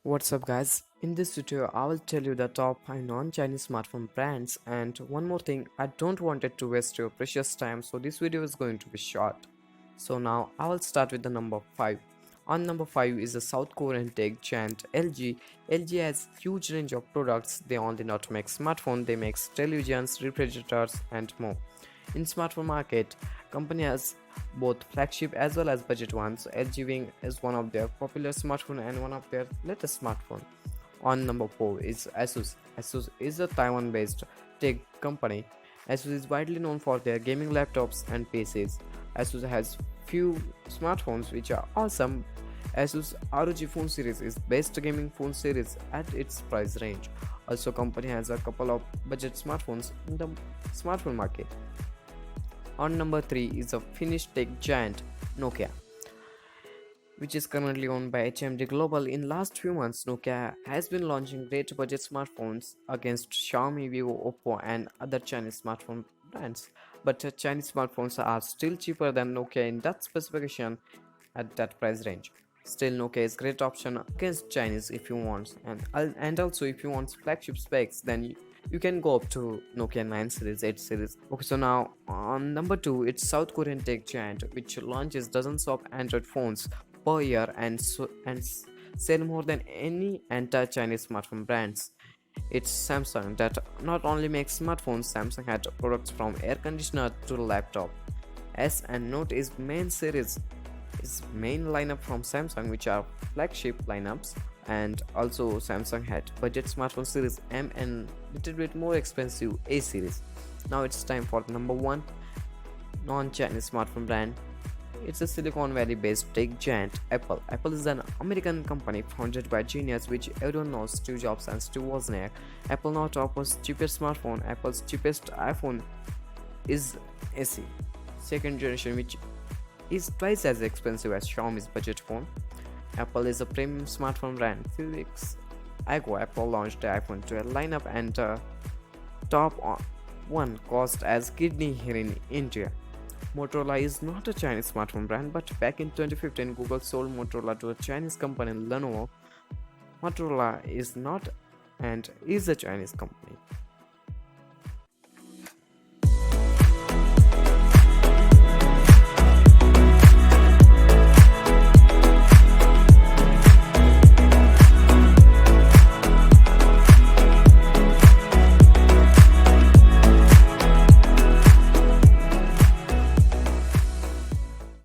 What's up guys, in this video I will tell you the top 5 non-Chinese smartphone brands, and one more thing, I don't want it to waste your precious time, so this video is going to be short. So now I will start with the number 5. On number 5 is the South Korean tech giant LG. LG has huge range of products. They only not make smartphone, they make televisions, refrigerators and more. In smartphone market, company has both flagship as well as budget ones. LG Wing is one of their popular smartphone and one of their latest smartphone. On number 4 is Asus. Asus is a Taiwan-based tech company. Asus is widely known for their gaming laptops and PCs. Asus has few smartphones which are awesome. Asus ROG phone series is best gaming phone series at its price range. Also, company has a couple of budget smartphones in the smartphone market. On number 3 is a Finnish tech giant Nokia, which is currently owned by HMD Global. In last few months, Nokia has been launching great budget smartphones against Xiaomi, Vivo, Oppo and other Chinese smartphone brands. But Chinese smartphones are still cheaper than Nokia in that specification at that price range. Still, Nokia is great option against Chinese if you want, and also if you want flagship specs, then you can go up to Nokia 9 series, 8 series. Okay, so now on number 2, it's South Korean tech giant which launches dozens of Android phones per year and sell more than any entire Chinese smartphone brands. It's Samsung that not only makes smartphones. Samsung had products from air conditioner to laptop. S and Note is main lineup from Samsung, which are flagship lineups, and also Samsung had budget smartphone series M and little bit more expensive A series. Now it's time for number 1 non-Chinese smartphone brand. It's a Silicon Valley based tech giant Apple. Apple is an American company founded by genius which everyone knows, Steve Jobs and Steve Wozniak. Apple not offers cheapest smartphone. Apple's cheapest iPhone is SE second generation, which is twice as expensive as Xiaomi's budget phone. Apple is a premium smartphone brand. Few weeks ago, Apple launched the iPhone 12 lineup, and top one cost as kidney here in India. Motorola is not a Chinese smartphone brand, but back in 2015, Google sold Motorola to a Chinese company, Lenovo. Motorola is not and is a Chinese company.